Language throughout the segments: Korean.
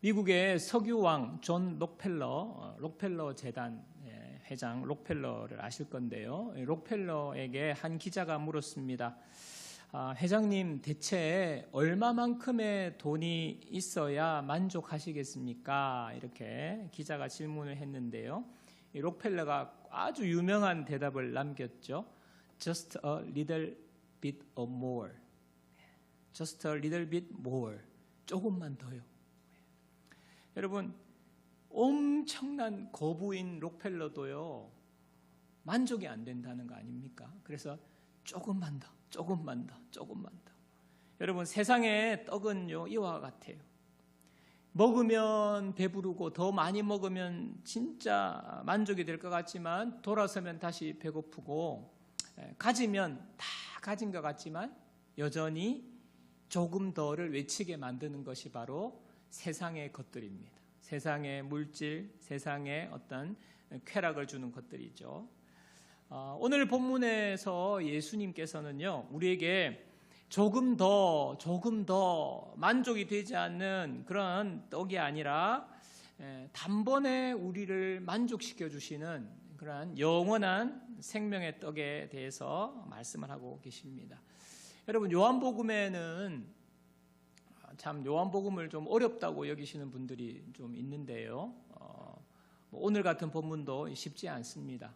미국의 석유왕 존 록펠러 재단 회장 록펠러를 아실 건데요. 록펠러에게 한 기자가 물었습니다. 회장님, 대체 얼마만큼의 돈이 있어야 만족하시겠습니까? 이렇게 기자가 질문을 했는데요. 록펠러가 아주 유명한 대답을 남겼죠. Just a little bit of more. Just a little bit more. 조금만 더요. 여러분, 엄청난 거부인 록펠러도요, 만족이 안 된다는 거 아닙니까? 그래서 조금만 더, 조금만 더, 조금만 더. 여러분, 세상의 떡은요, 이와 같아요. 먹으면 배부르고 더 많이 먹으면 진짜 만족이 될 것 같지만 돌아서면 다시 배고프고, 가지면 다 가진 것 같지만 여전히 조금 더를 외치게 만드는 것이 바로 세상의 것들입니다. 세상의 물질, 세상의 어떤 쾌락을 주는 것들이죠. 오늘 본문에서 예수님께서는요, 우리에게 조금 더 만족이 되지 않는 그런 떡이 아니라 단번에 우리를 만족시켜 주시는 그러한 영원한 생명의 떡에 대해서 말씀을 하고 계십니다. 여러분, 요한복음에는 참 요한복음을 좀 어렵다고 여기시는 분들이 좀 있는데요. 오늘 같은 본문도 쉽지 않습니다.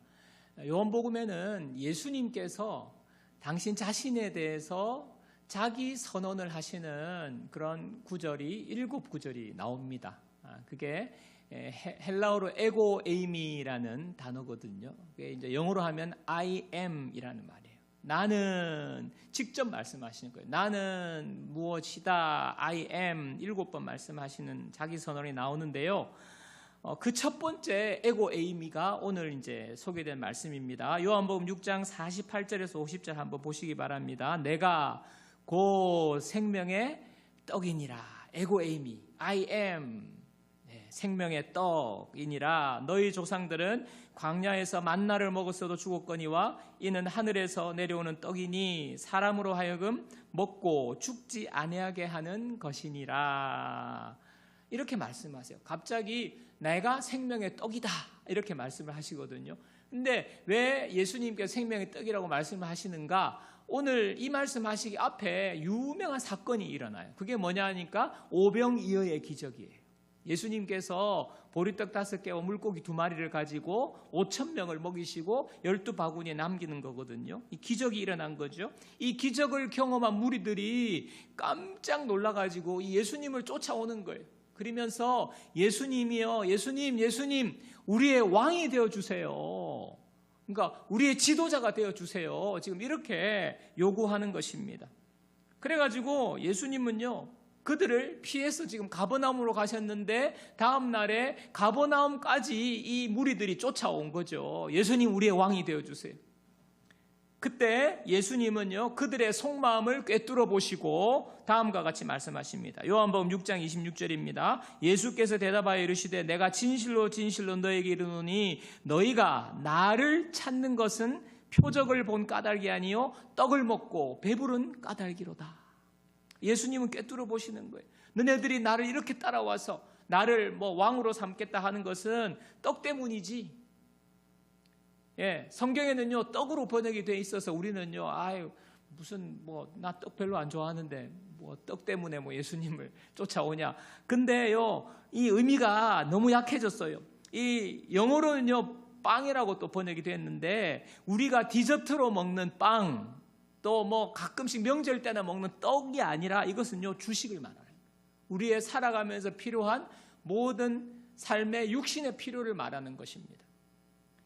요한복음에는 예수님께서 당신 자신에 대해서 자기 선언을 하시는 그런 구절이 7구절이 나옵니다. 그게 헬라어로 에고 에이미라는 단어거든요. 그게 이제 영어로 하면 I am이라는 말이에요. 나는 직접 말씀하시는 거예요. 나는 무엇이다. I am 7번 말씀하시는 자기 선언이 나오는데요. 그 첫 번째 에고 에이미가 오늘 이제 소개된 말씀입니다. 요한복음 6장 48절에서 50절 한번 보시기 바랍니다. 내가 곧 생명의 떡이니라. 에고 에이미. I am. 생명의 떡이니라. 너희 조상들은 광야에서 만나를 먹었어도 죽었거니와 이는 하늘에서 내려오는 떡이니 사람으로 하여금 먹고 죽지 아니하게 하는 것이니라. 이렇게 말씀하세요. 갑자기 내가 생명의 떡이다 이렇게 말씀을 하시거든요. 근데 왜 예수님께서 생명의 떡이라고 말씀을 하시는가? 오늘 이 말씀하시기 앞에 유명한 사건이 일어나요. 그게 뭐냐 하니까 오병이어의 기적이에요. 예수님께서 보리떡 5개와 물고기 2마리를 가지고 5,000명을 먹이시고 12바구니에 남기는 거거든요. 이 기적이 일어난 거죠. 이 기적을 경험한 무리들이 깜짝 놀라가지고 이 예수님을 쫓아오는 거예요. 그러면서 예수님이요, 예수님 우리의 왕이 되어주세요. 그러니까 우리의 지도자가 되어주세요. 지금 이렇게 요구하는 것입니다. 그래가지고 예수님은요, 그들을 피해서 지금 가버나움으로 가셨는데 다음 날에 가버나움까지 이 무리들이 쫓아온 거죠. 예수님 우리의 왕이 되어주세요. 그때 예수님은요, 그들의 속마음을 꿰뚫어 보시고 다음과 같이 말씀하십니다. 요한복음 6장 26절입니다. 예수께서 대답하여 이르시되 내가 진실로 너에게 이르노니 너희가 나를 찾는 것은 표적을 본 까닭이 아니요 떡을 먹고 배부른 까닭이로다. 예수님은 꿰뚫어 보시는 거예요. 너네들이 나를 이렇게 따라와서 나를 왕으로 삼겠다 하는 것은 떡 때문이지. 성경에는요, 떡으로 번역이 돼 있어서 우리는요, 무슨 나 떡 별로 안 좋아하는데 떡 때문에 예수님을 쫓아오냐. 근데요, 이 의미가 너무 약해졌어요. 이 영어로는요, 빵이라고 또 번역이 됐는데 우리가 디저트로 먹는 빵, 또 가끔씩 명절 때나 먹는 떡이 아니라 이것은요, 주식을 말하는 거예요. 우리의 살아가면서 필요한 모든 삶의 육신의 필요를 말하는 것입니다.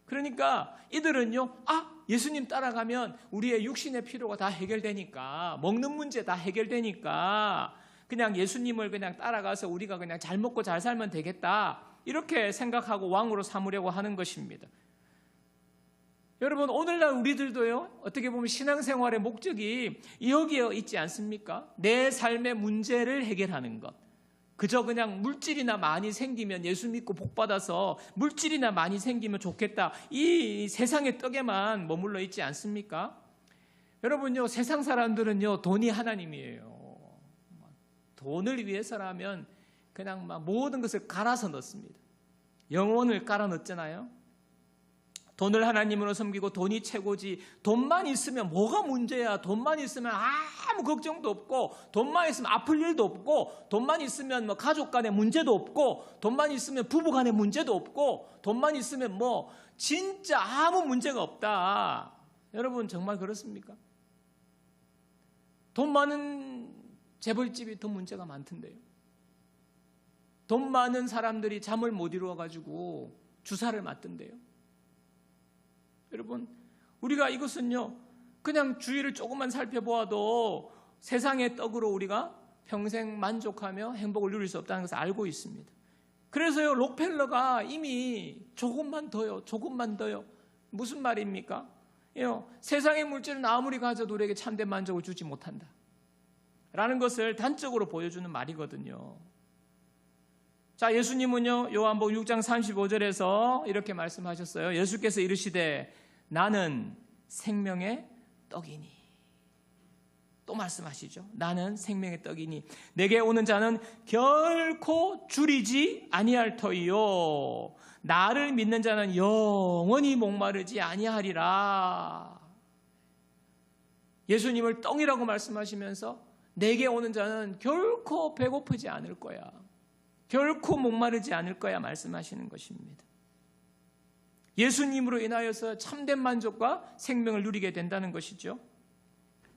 그러니까 이들은요, 예수님 따라가면 우리의 육신의 필요가 다 해결되니까, 먹는 문제 다 해결되니까 그냥 예수님을 그냥 따라가서 우리가 그냥 잘 먹고 잘 살면 되겠다 이렇게 생각하고 왕으로 삼으려고 하는 것입니다. 여러분, 오늘날 우리들도요, 어떻게 보면 신앙생활의 목적이 여기에 있지 않습니까? 내 삶의 문제를 해결하는 것. 그저 그냥 물질이나 많이 생기면 예수 믿고 복받아서 물질이나 많이 생기면 좋겠다. 이 세상의 떡에만 머물러 있지 않습니까? 여러분요, 세상 사람들은요, 돈이 하나님이에요. 돈을 위해서라면 그냥 막 모든 것을 갈아서 넣습니다. 영혼을 깔아 넣잖아요. 돈을 하나님으로 섬기고 돈이 최고지. 돈만 있으면 뭐가 문제야. 돈만 있으면 아무 걱정도 없고, 돈만 있으면 아플 일도 없고, 돈만 있으면 뭐 가족 간의 문제도 없고, 돈만 있으면 부부 간의 문제도 없고, 돈만 있으면 뭐 진짜 아무 문제가 없다. 여러분 정말 그렇습니까? 돈 많은 재벌집이 더 문제가 많던데요. 돈 많은 사람들이 잠을 못 이루어가지고 주사를 맞던데요. 여러분, 우리가 이것은요, 그냥 주위를 조금만 살펴보아도 세상의 떡으로 우리가 평생 만족하며 행복을 누릴 수 없다는 것을 알고 있습니다. 그래서요, 록펠러가 이미 조금만 더요, 조금만 더요. 무슨 말입니까? 세상의 물질은 아무리 가져도 우리에게 참된 만족을 주지 못한다 라는 것을 단적으로 보여주는 말이거든요. 자, 예수님은요, 요한복음 6장 35절에서 이렇게 말씀하셨어요. 예수께서 이르시되 나는 생명의 떡이니. 또 말씀하시죠. 나는 생명의 떡이니 내게 오는 자는 결코 줄이지 아니할 터이요 나를 믿는 자는 영원히 목마르지 아니하리라. 예수님을 떡이라고 말씀하시면서 내게 오는 자는 결코 배고프지 않을 거야, 결코 목마르지 않을 거야 말씀하시는 것입니다. 예수님으로 인하여서 참된 만족과 생명을 누리게 된다는 것이죠.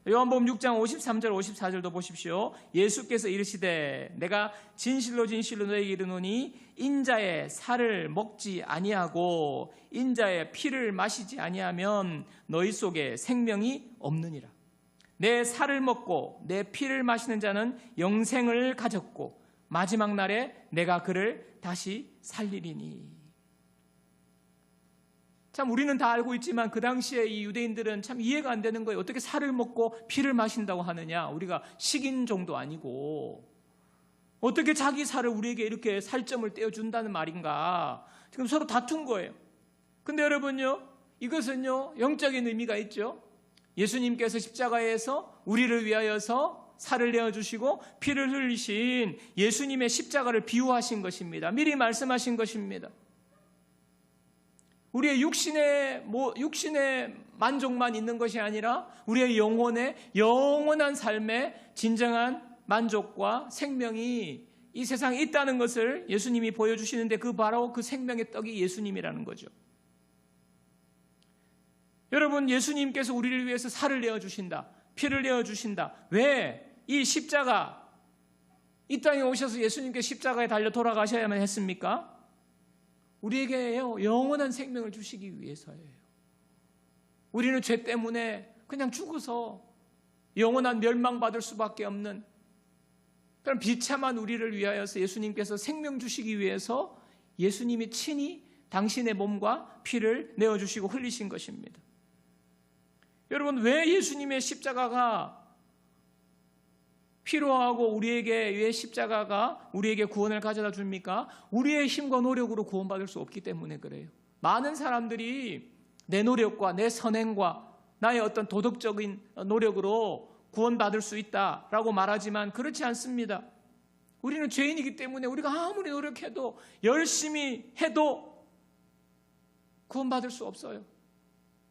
요한복음 6장 53절 54절도 보십시오. 예수께서 이르시되 내가 진실로 진실로 너에게 이르노니 인자의 살을 먹지 아니하고 인자의 피를 마시지 아니하면 너희 속에 생명이 없느니라. 내 살을 먹고 내 피를 마시는 자는 영생을 가졌고 마지막 날에 내가 그를 다시 살리리니. 참 우리는 다 알고 있지만 그 당시에 이 유대인들은 참 이해가 안 되는 거예요. 어떻게 살을 먹고 피를 마신다고 하느냐. 우리가 식인종도 아니고 어떻게 자기 살을 우리에게 이렇게 살점을 떼어준다는 말인가. 지금 서로 다툰 거예요. 근데 여러분요, 이것은요 영적인 의미가 있죠. 예수님께서 십자가에서 우리를 위하여서 살을 내어주시고 피를 흘리신 예수님의 십자가를 비유하신 것입니다. 미리 말씀하신 것입니다. 우리의 육신의 만족만 있는 것이 아니라 우리의 영원한 삶의 진정한 만족과 생명이 이 세상에 있다는 것을 예수님이 보여주시는데 바로 그 생명의 떡이 예수님이라는 거죠. 여러분, 예수님께서 우리를 위해서 살을 내어주신다, 피를 내어주신다. 왜? 이 십자가, 이 땅에 오셔서 예수님께 십자가에 달려 돌아가셔야만 했습니까? 우리에게 영원한 생명을 주시기 위해서예요. 우리는 죄 때문에 그냥 죽어서 영원한 멸망받을 수밖에 없는 그런 비참한 우리를 위하여서 예수님께서 생명 주시기 위해서 예수님이 친히 당신의 몸과 피를 내어주시고 흘리신 것입니다. 여러분, 왜 예수님의 십자가가 필요하고 우리에게 왜 십자가가 우리에게 구원을 가져다 줍니까? 우리의 힘과 노력으로 구원받을 수 없기 때문에 그래요. 많은 사람들이 내 노력과 내 선행과 나의 어떤 도덕적인 노력으로 구원받을 수 있다라고 말하지만 그렇지 않습니다. 우리는 죄인이기 때문에 우리가 아무리 노력해도 열심히 해도 구원받을 수 없어요.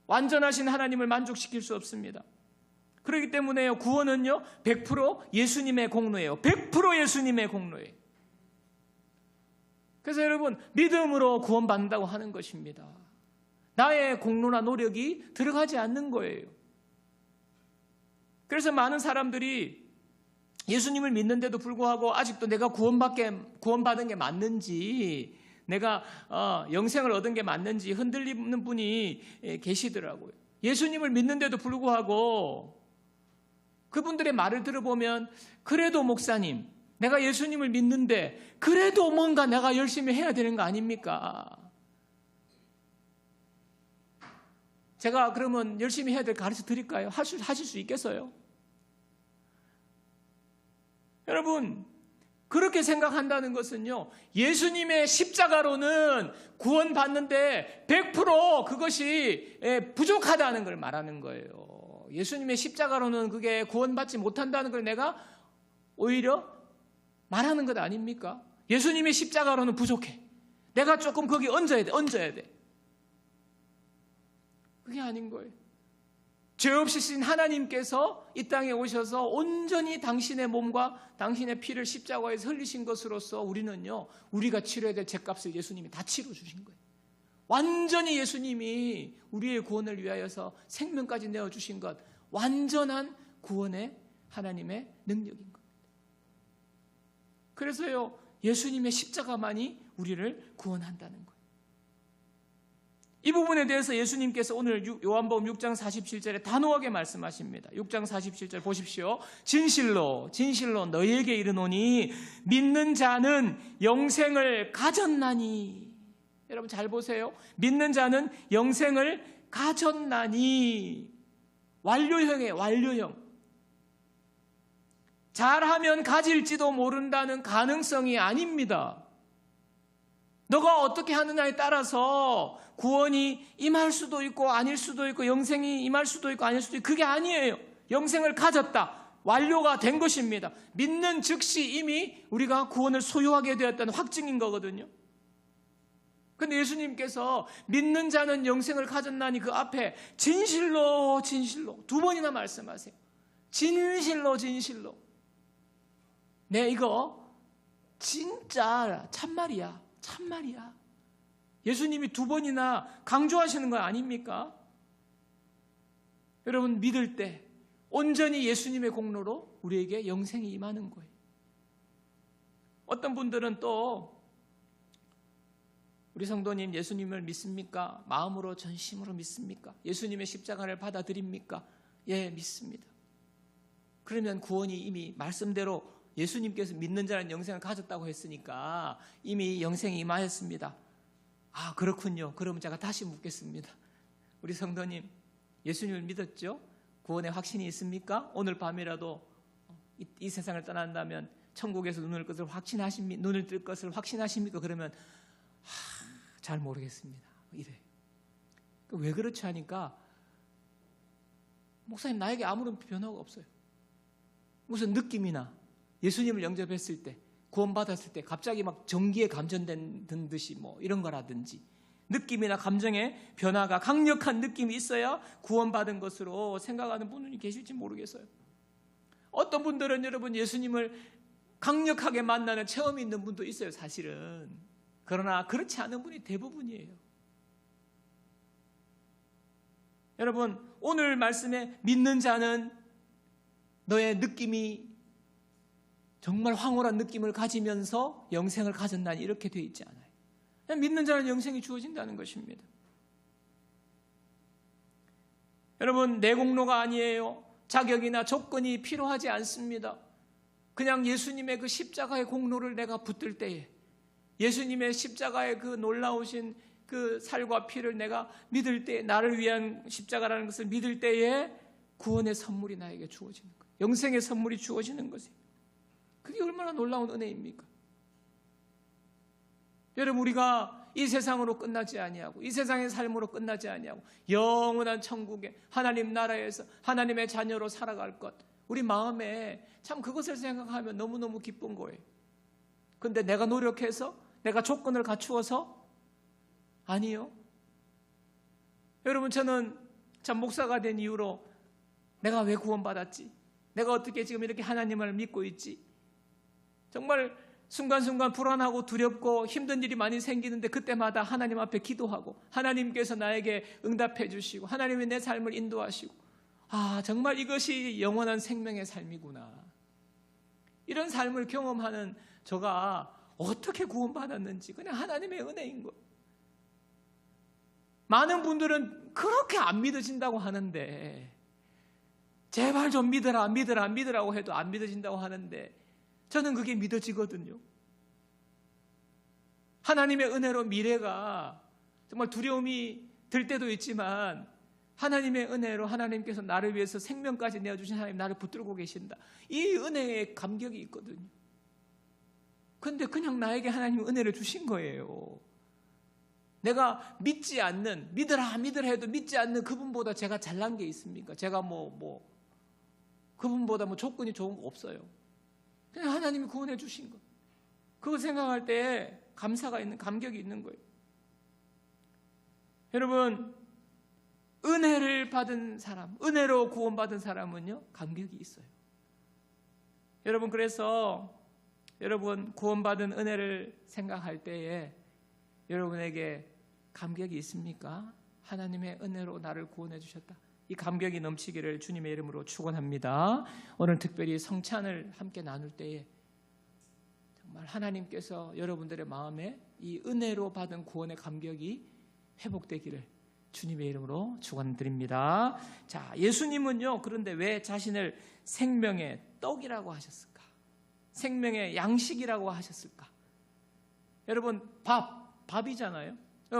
완전하신 하나님을 만족시킬 수 없습니다. 그렇기 때문에 구원은요 100% 예수님의 공로예요. 100% 예수님의 공로예요. 그래서 여러분, 믿음으로 구원받는다고 하는 것입니다. 나의 공로나 노력이 들어가지 않는 거예요. 그래서 많은 사람들이 예수님을 믿는데도 불구하고 아직도 내가 구원받은 게 맞는지, 내가 영생을 얻은 게 맞는지 흔들리는 분이 계시더라고요. 예수님을 믿는데도 불구하고 그분들의 말을 들어보면, 그래도 목사님, 내가 예수님을 믿는데 그래도 뭔가 내가 열심히 해야 되는 거 아닙니까? 제가 그러면 열심히 해야 될 거 가르쳐 드릴까요? 하실 수 있겠어요? 여러분, 그렇게 생각한다는 것은요, 예수님의 십자가로는 구원받는데 100% 그것이 부족하다는 걸 말하는 거예요. 예수님의 십자가로는 그게 구원받지 못한다는 걸 내가 오히려 말하는 것 아닙니까? 예수님의 십자가로는 부족해. 내가 조금 거기 얹어야 돼. 그게 아닌 거예요. 죄 없이 신 하나님께서 이 땅에 오셔서 온전히 당신의 몸과 당신의 피를 십자가에서 흘리신 것으로서 우리는요, 우리가 치러야 될 죄값을 예수님이 다 치러주신 거예요. 완전히 예수님이 우리의 구원을 위하여서 생명까지 내어주신 것, 완전한 구원의 하나님의 능력인 겁니다. 그래서요, 예수님의 십자가만이 우리를 구원한다는 거예요. 이 부분에 대해서 예수님께서 오늘 요한복음 6장 47절에 단호하게 말씀하십니다. 6장 47절 보십시오. 진실로 너희에게 이르노니 믿는 자는 영생을 가졌나니. 여러분 잘 보세요. 믿는 자는 영생을 가졌나니. 완료형이에요. 완료형. 잘하면 가질지도 모른다는 가능성이 아닙니다. 너가 어떻게 하느냐에 따라서 구원이 임할 수도 있고 아닐 수도 있고 영생이 임할 수도 있고 아닐 수도 있고 그게 아니에요. 영생을 가졌다. 완료가 된 것입니다. 믿는 즉시 이미 우리가 구원을 소유하게 되었다는 확증인 거거든요. 그런데 예수님께서 믿는 자는 영생을 가졌나니 그 앞에 진실로 두 번이나 말씀하세요. 진실로. 네, 이거 진짜 참말이야. 예수님이 두 번이나 강조하시는 거 아닙니까? 여러분 믿을 때 온전히 예수님의 공로로 우리에게 영생이 임하는 거예요. 어떤 분들은 또 우리 성도님 예수님을 믿습니까? 마음으로 전심으로 믿습니까? 예수님의 십자가를 받아들입니까? 예, 믿습니다. 그러면 구원이 이미 말씀대로 예수님께서 믿는 자는 영생을 가졌다고 했으니까 이미 영생이 임하였습니다. 아, 그렇군요. 그러면 제가 다시 묻겠습니다. 우리 성도님, 예수님을 믿었죠? 구원의 확신이 있습니까? 오늘 밤이라도 이 세상을 떠난다면 천국에서 눈을 뜰 것을 확신하십니까? 그러면 잘 모르겠습니다. 이래. 왜 그렇지 하니까 목사님 나에게 아무런 변화가 없어요. 무슨 느낌이나 예수님을 영접했을 때 구원받았을 때 갑자기 막 전기에 감전된 듯이 뭐 이런 거라든지 느낌이나 감정의 변화가 강력한 느낌이 있어야 구원받은 것으로 생각하는 분이 계실지 모르겠어요. 어떤 분들은 여러분 예수님을 강력하게 만나는 체험이 있는 분도 있어요, 사실은. 그러나 그렇지 않은 분이 대부분이에요. 여러분 오늘 말씀에 믿는 자는 너의 느낌이 정말 황홀한 느낌을 가지면서 영생을 가졌나니 이렇게 되어 있지 않아요. 그냥 믿는 자는 영생이 주어진다는 것입니다. 여러분 내 공로가 아니에요. 자격이나 조건이 필요하지 않습니다. 그냥 예수님의 그 십자가의 공로를 내가 붙들 때에 예수님의 십자가의 그 놀라우신 그 살과 피를 내가 믿을 때에 나를 위한 십자가라는 것을 믿을 때에 구원의 선물이 나에게 주어지는 거예요. 영생의 선물이 주어지는 것이에요. 그게 얼마나 놀라운 은혜입니까? 여러분 우리가 이 세상으로 끝나지 아니하고 이 세상의 삶으로 끝나지 아니하고 영원한 천국에 하나님 나라에서 하나님의 자녀로 살아갈 것 우리 마음에 참 그것을 생각하면 너무너무 기쁜 거예요. 그런데 내가 노력해서 내가 조건을 갖추어서 아니요. 여러분 저는 참 목사가 된 이후로 내가 왜 구원받았지? 내가 어떻게 지금 이렇게 하나님을 믿고 있지? 정말 순간순간 불안하고 두렵고 힘든 일이 많이 생기는데 그때마다 하나님 앞에 기도하고 하나님께서 나에게 응답해 주시고 하나님이 내 삶을 인도하시고 아 정말 이것이 영원한 생명의 삶이구나. 이런 삶을 경험하는 저가 어떻게 구원받았는지 그냥 하나님의 은혜인 거. 많은 분들은 그렇게 안 믿어진다고 하는데 제발 좀 믿으라고 해도 안 믿어진다고 하는데 저는 그게 믿어지거든요. 하나님의 은혜로 미래가 정말 두려움이 들 때도 있지만 하나님의 은혜로 하나님께서 나를 위해서 생명까지 내어주신 하나님 나를 붙들고 계신다. 이 은혜에 감격이 있거든요. 그런데 그냥 나에게 하나님이 은혜를 주신 거예요. 내가 믿지 않는 믿으라 해도 믿지 않는 그분보다 제가 잘난 게 있습니까? 제가 그분보다 조건이 좋은 거 없어요. 그냥 하나님이 구원해 주신 것. 그거 생각할 때 감격이 있는 거예요. 여러분, 은혜를 받은 사람, 은혜로 구원받은 사람은요, 감격이 있어요. 여러분, 그래서 여러분 구원받은 은혜를 생각할 때에 여러분에게 감격이 있습니까? 하나님의 은혜로 나를 구원해 주셨다. 이 감격이 넘치기를 주님의 이름으로 축원합니다. 오늘 특별히 성찬을 함께 나눌 때에 정말 하나님께서 여러분들의 마음에 이 은혜로 받은 구원의 감격이 회복되기를 주님의 이름으로 축원드립니다. 자, 예수님은요, 그런데 왜 자신을 생명의 떡이라고 하셨을까? 생명의 양식이라고 하셨을까? 여러분, 밥이잖아요.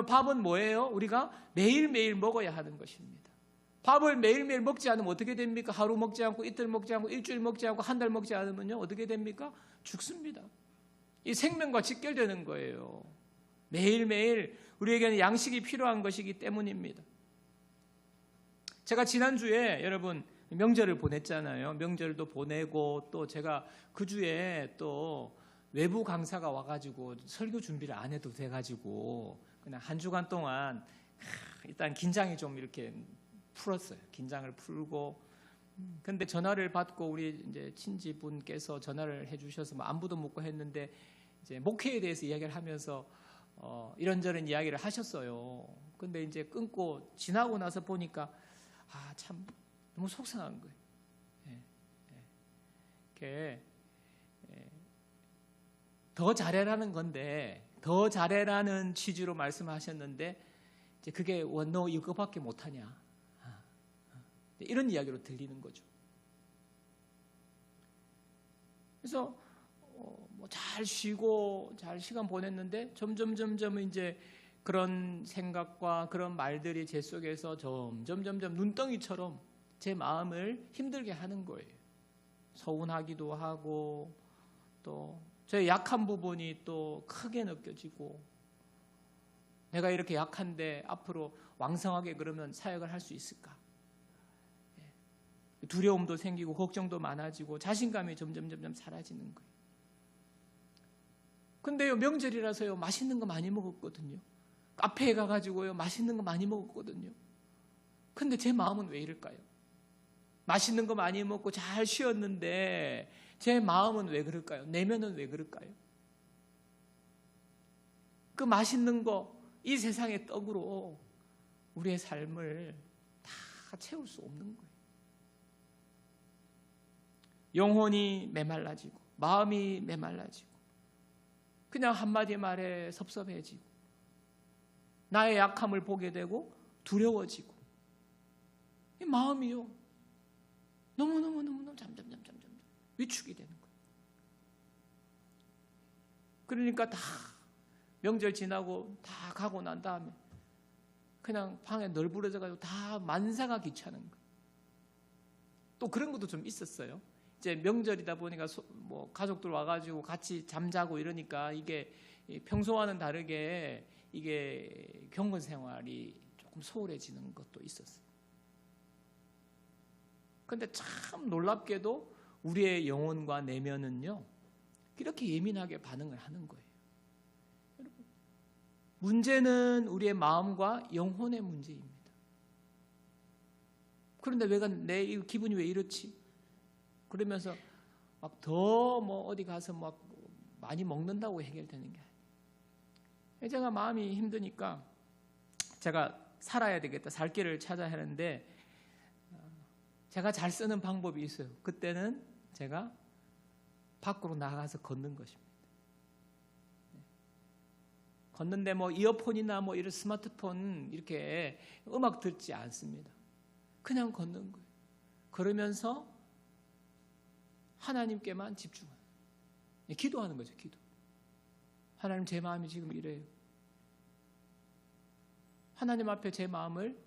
밥은 뭐예요? 우리가 매일매일 먹어야 하는 것입니다. 밥을 매일매일 먹지 않으면 어떻게 됩니까? 하루 먹지 않고, 이틀 먹지 않고, 일주일 먹지 않고, 한 달 먹지 않으면요, 어떻게 됩니까? 죽습니다. 이 생명과 직결되는 거예요. 매일매일 우리에게는 양식이 필요한 것이기 때문입니다. 제가 지난주에 여러분 명절을 보냈잖아요. 명절도 보내고 또 제가 그 주에 또 외부 강사가 와가지고 설교 준비를 안 해도 돼가지고 그냥 한 주간 동안 일단 긴장이 좀 이렇게 풀었어요. 긴장을 풀고. 근데 전화를 받고 우리 이제 친지분께서 전화를 해주셔서 뭐 안부도 묻고 했는데 이제 목회에 대해서 이야기를 하면서 이런저런 이야기를 하셨어요. 근데 이제 끊고 지나고 나서 보니까 참 너무 속상한 거예요. 이렇게 더 잘해라는 건데 더 잘해라는 취지로 말씀하셨는데 이제 그게 너 이거밖에 못하냐 이런 이야기로 들리는 거죠. 그래서 잘 쉬고 잘 시간 보냈는데 점점 이제 그런 생각과 그런 말들이 제 속에서 점점 눈덩이처럼 제 마음을 힘들게 하는 거예요. 서운하기도 하고 또 저의 약한 부분이 또 크게 느껴지고 내가 이렇게 약한데 앞으로 왕성하게 그러면 사역을 할 수 있을까? 두려움도 생기고 걱정도 많아지고 자신감이 점점 사라지는 거예요. 근데요, 명절이라서요, 맛있는 거 많이 먹었거든요. 카페에 가가지고요, 맛있는 거 많이 먹었거든요. 근데 제 마음은 왜 이럴까요? 맛있는 거 많이 먹고 잘 쉬었는데 제 마음은 왜 그럴까요? 내면은 왜 그럴까요? 그 맛있는 거, 이 세상의 떡으로 우리의 삶을 다 채울 수 없는 거예요. 영혼이 메말라지고 마음이 메말라지고 그냥 한마디 말에 섭섭해지고 나의 약함을 보게 되고 두려워지고 이 마음이요 너무 점점 위축이 되는 거예요. 그러니까 다 명절 지나고 다 가고 난 다음에 그냥 방에 널브러져가지고 다 만사가 귀찮은 거예요. 또 그런 것도 좀 있었어요. 이제 명절이다 보니까 뭐 가족들 와가지고 같이 잠자고 이러니까 이게 평소와는 다르게 이게 경건 생활이 조금 소홀해지는 것도 있었어요. 근데 참 놀랍게도 우리의 영혼과 내면은요 이렇게 예민하게 반응을 하는 거예요. 여러분, 문제는 우리의 마음과 영혼의 문제입니다. 그런데 내 기분이 왜 이렇지? 그러면서 막 더 뭐 어디 가서 막 많이 먹는다고 해결되는 게 아니에요. 제가 마음이 힘드니까 제가 살아야 되겠다, 살 길을 찾아야 하는데 제가 잘 쓰는 방법이 있어요. 그때는 제가 밖으로 나가서 걷는 것입니다. 걷는데 뭐 이어폰이나 뭐 이런 스마트폰 이렇게 음악 듣지 않습니다. 그냥 걷는 거예요. 그러면서 하나님께만 집중하는, 기도하는 거죠. 기도. 하나님, 제 마음이 지금 이래요. 하나님 앞에 제 마음을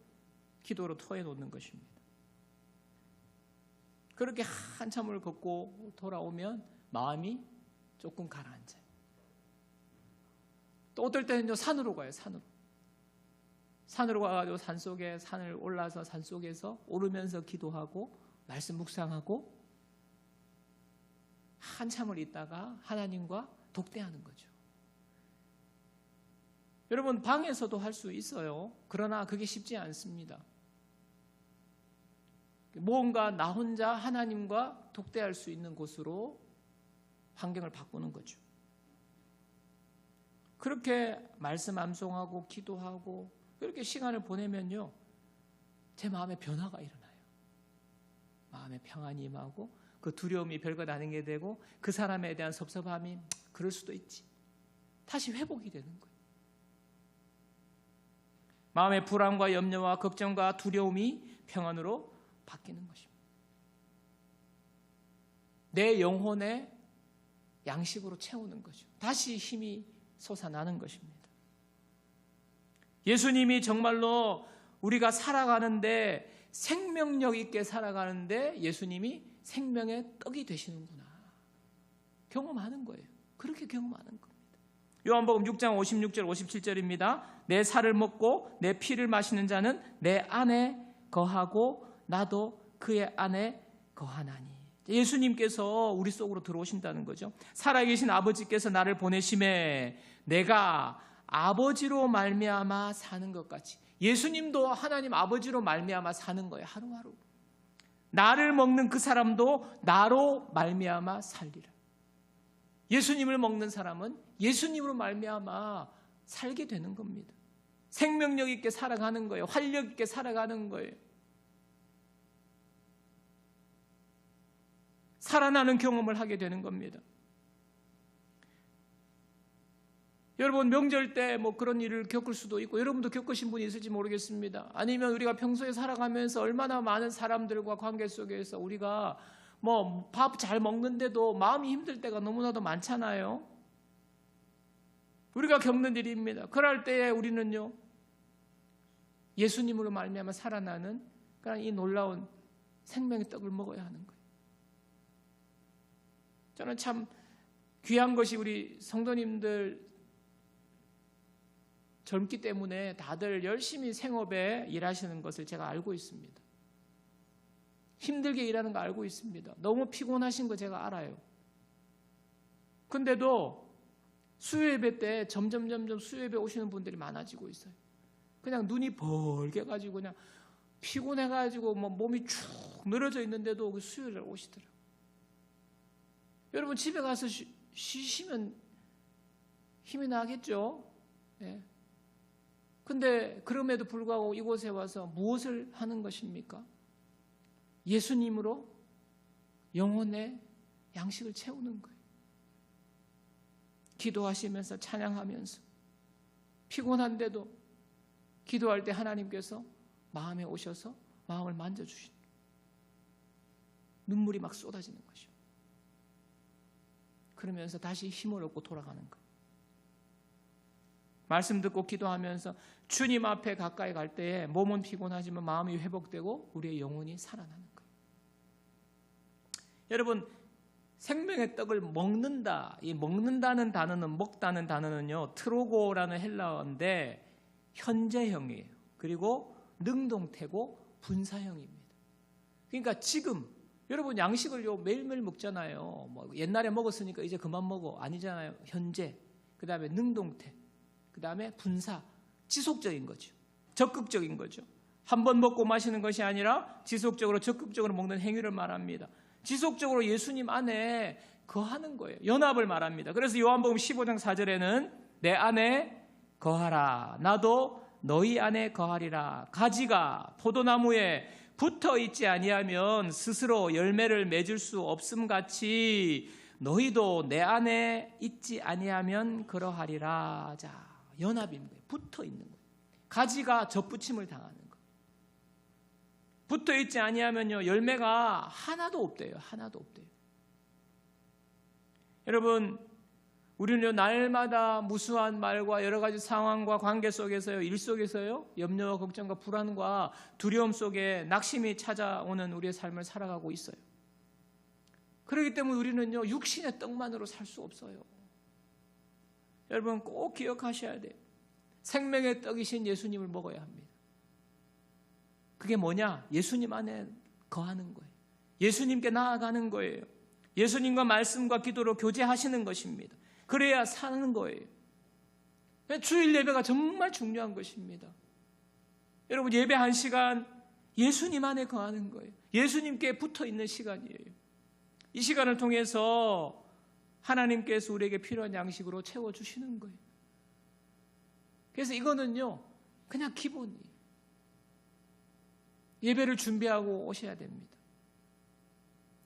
기도로 토해 놓는 것입니다. 그렇게 한참을 걷고 돌아오면 마음이 조금 가라앉아요. 또 어떨 때는요, 산으로 가요. 산으로 가가지고 산을 올라서 산속에서 오르면서 기도하고 말씀 묵상하고 한참을 있다가 하나님과 독대하는 거죠. 여러분, 방에서도 할 수 있어요. 그러나 그게 쉽지 않습니다. 뭔가 나 혼자 하나님과 독대할 수 있는 곳으로 환경을 바꾸는 거죠. 그렇게 말씀 암송하고 기도하고 그렇게 시간을 보내면요, 제 마음에 변화가 일어나요. 마음에 평안이 임하고 그 두려움이 별것 아닌 게 되고 그 사람에 대한 섭섭함이 그럴 수도 있지, 다시 회복이 되는 거예요. 마음의 불안과 염려와 걱정과 두려움이 평안으로 바뀌는 것입니다. 내 영혼의 양식으로 채우는 거죠. 다시 힘이 솟아나는 것입니다. 예수님이 정말로 우리가 살아가는데, 생명력 있게 살아가는데 예수님이 생명의 떡이 되시는구나 경험하는 거예요. 그렇게 경험하는 겁니다. 요한복음 6장 56절 57절입니다. 내 살을 먹고 내 피를 마시는 자는 내 안에 거하고 나도 그의 안에 거하나니. 예수님께서 우리 속으로 들어오신다는 거죠. 살아계신 아버지께서 나를 보내심에 내가 아버지로 말미암아 사는 것 같이 예수님도 하나님 아버지로 말미암아 사는 거예요. 하루하루 나를 먹는 그 사람도 나로 말미암아 살리라. 예수님을 먹는 사람은 예수님으로 말미암아 살게 되는 겁니다. 생명력 있게 살아가는 거예요. 활력 있게 살아가는 거예요. 살아나는 경험을 하게 되는 겁니다. 여러분, 명절 때 뭐 그런 일을 겪을 수도 있고, 여러분도 겪으신 분이 있을지 모르겠습니다. 아니면 우리가 평소에 살아가면서 얼마나 많은 사람들과 관계 속에서 우리가 뭐 밥 잘 먹는데도 마음이 힘들 때가 너무나도 많잖아요. 우리가 겪는 일입니다. 그럴 때에 우리는요, 예수님으로 말미암아 살아나는 그런 이 놀라운 생명의 떡을 먹어야 하는 거예요. 저는 참 귀한 것이 우리 성도님들 젊기 때문에 다들 열심히 생업에 일하시는 것을 제가 알고 있습니다. 힘들게 일하는 거 알고 있습니다. 너무 피곤하신 거 제가 알아요. 근데도 수요예배 때 점점 수요예배 오시는 분들이 많아지고 있어요. 그냥 눈이 벌게 가지고 그냥 피곤해가지고 뭐 몸이 축 늘어져 있는데도 그 수요일에 오시더라고요. 여러분, 집에 가서 쉬시면 힘이 나겠죠. 네. 근데 그럼에도 불구하고 이곳에 와서 무엇을 하는 것입니까? 예수님으로 영혼의 양식을 채우는 거예요. 기도하시면서 찬양하면서 피곤한데도 기도할 때 하나님께서 마음에 오셔서 마음을 만져주시는 거예요. 눈물이 막 쏟아지는 것이죠. 그러면서 다시 힘을 얻고 돌아가는 거예요. 말씀 듣고 기도하면서 주님 앞에 가까이 갈 때에 몸은 피곤하지만 마음이 회복되고 우리의 영혼이 살아나는 거예요. 여러분, 생명의 떡을 먹는다. 이 먹는다는 단어는, 먹다는 단어는요, 트로고라는 헬라어인데 현재형이에요. 그리고 능동태고 분사형입니다. 그러니까 지금 여러분, 양식을요 매일매일 먹잖아요. 뭐 옛날에 먹었으니까 이제 그만 먹어 아니잖아요. 현재, 그 다음에 능동태, 그 다음에 분사, 지속적인 거죠. 적극적인 거죠. 한 번 먹고 마시는 것이 아니라 지속적으로 적극적으로 먹는 행위를 말합니다. 지속적으로 예수님 안에 거하는 거예요. 연합을 말합니다. 그래서 요한복음 15장 4절에는 내 안에 거하라, 나도 너희 안에 거하리라. 가지가 포도나무에 붙어 있지 아니하면 스스로 열매를 맺을 수 없음 같이 너희도 내 안에 있지 아니하면 그러하리라. 자, 연합인 거예요. 붙어 있는 거예요. 가지가 접붙임을 당하는 거예요. 붙어 있지 아니하면요 열매가 하나도 없대요. 하나도 없대요. 여러분, 우리는 날마다 무수한 말과 여러 가지 상황과 관계 속에서요, 일 속에서요, 염려와 걱정과 불안과 두려움 속에 낙심이 찾아오는 우리의 삶을 살아가고 있어요. 그렇기 때문에 우리는요, 육신의 떡만으로 살 수 없어요. 여러분, 꼭 기억하셔야 돼요. 생명의 떡이신 예수님을 먹어야 합니다. 그게 뭐냐? 예수님 안에 거하는 거예요. 예수님께 나아가는 거예요. 예수님과 말씀과 기도로 교제하시는 것입니다. 그래야 사는 거예요. 주일 예배가 정말 중요한 것입니다. 여러분, 예배 1시간 예수님 안에 거하는 거예요. 예수님께 붙어 있는 시간이에요. 이 시간을 통해서 하나님께서 우리에게 필요한 양식으로 채워주시는 거예요. 그래서 이거는요, 그냥 기본이에요. 예배를 준비하고 오셔야 됩니다.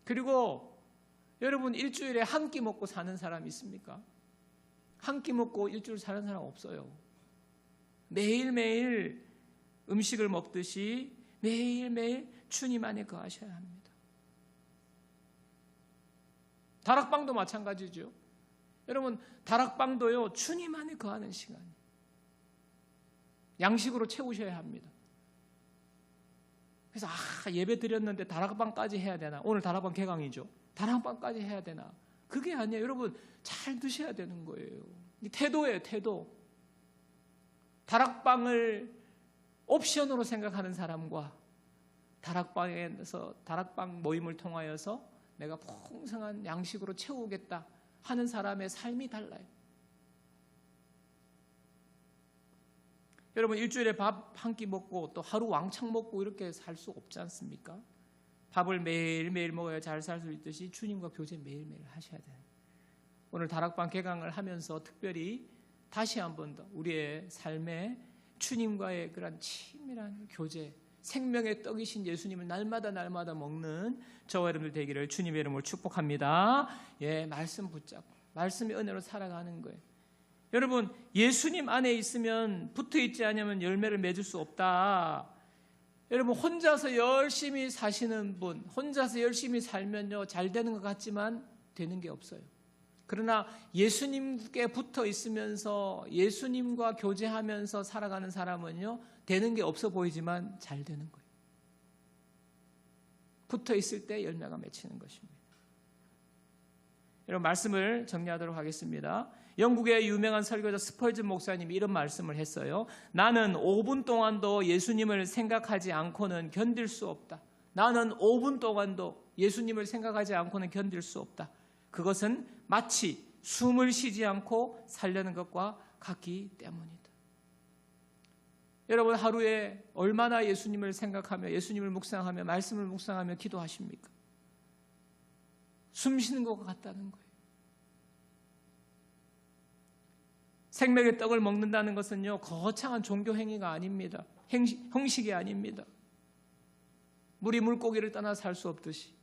그리고 여러분, 일주일에 한 끼 먹고 사는 사람 있습니까? 한 끼 먹고 일주일 사는 사람 없어요. 매일매일 음식을 먹듯이 매일매일 주님 안에 거하셔야 합니다. 다락방도 마찬가지죠. 여러분, 다락방도요, 주님 안에 거하는 시간이에요. 양식으로 채우셔야 합니다. 그래서 예배 드렸는데 다락방까지 해야 되나? 오늘 다락방 개강이죠. 다락방까지 해야 되나? 그게 아니에요. 여러분, 잘 드셔야 되는 거예요. 태도예요, 태도. 다락방을 옵션으로 생각하는 사람과 다락방에서 다락방 모임을 통하여서 내가 풍성한 양식으로 채우겠다 하는 사람의 삶이 달라요. 여러분, 일주일에 밥 한 끼 먹고 또 하루 왕창 먹고 이렇게 살 수 없지 않습니까? 밥을 매일매일 먹어야 잘 살 수 있듯이 주님과 교제 매일매일 하셔야 돼요. 오늘 다락방 개강을 하면서 특별히 다시 한 번 더 우리의 삶에 주님과의 그런 친밀한 교제, 생명의 떡이신 예수님을 날마다 먹는 저와 여러분들 되기를 주님의 이름으로 축복합니다. 말씀 붙잡고 말씀의 은혜로 살아가는 거예요. 여러분, 예수님 안에 있으면 붙어있지 않으면 열매를 맺을 수 없다. 여러분, 혼자서 열심히 사시는 분, 혼자서 열심히 살면요, 잘 되는 것 같지만 되는 게 없어요. 그러나 예수님께 붙어 있으면서 예수님과 교제하면서 살아가는 사람은요, 되는 게 없어 보이지만 잘 되는 거예요. 붙어 있을 때 열매가 맺히는 것입니다. 여러분, 말씀을 정리하도록 하겠습니다. 영국의 유명한 설교자 스펄전 목사님이 이런 말씀을 했어요. 나는 5분 동안도 예수님을 생각하지 않고는 견딜 수 없다. 나는 5분 동안도 예수님을 생각하지 않고는 견딜 수 없다. 그것은 마치 숨을 쉬지 않고 살려는 것과 같기 때문이다. 여러분, 하루에 얼마나 예수님을 생각하며 예수님을 묵상하며 말씀을 묵상하며 기도하십니까? 숨 쉬는 것 같다는 거예요. 생명의 떡을 먹는다는 것은요, 거창한 종교 행위가 아닙니다. 형식이 아닙니다. 물이 물고기를 떠나 살 수 없듯이,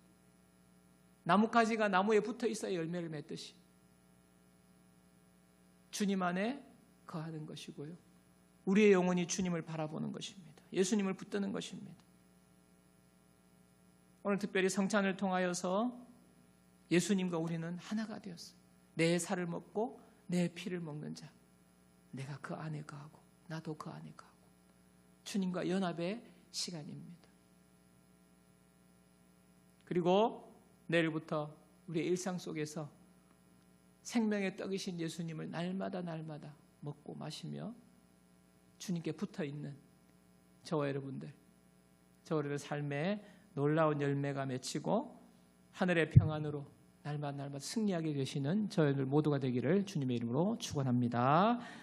나뭇가지가 나무에 붙어 있어야 열매를 맺듯이 주님 안에 거하는 것이고요, 우리의 영혼이 주님을 바라보는 것입니다. 예수님을 붙드는 것입니다. 오늘 특별히 성찬을 통하여서 예수님과 우리는 하나가 되었어요. 내 살을 먹고 내 피를 먹는 자, 내가 그 안에 거하고 나도 그 안에 거하고 주님과 연합의 시간입니다. 그리고 내일부터 우리의 일상 속에서 생명의 떡이신 예수님을 날마다 먹고 마시며 주님께 붙어있는 저와 여러분들, 저와 삶에 놀라운 열매가 맺히고 하늘의 평안으로 날마다 승리하게 되시는 저희들 모두가 되기를 주님의 이름으로 축원합니다.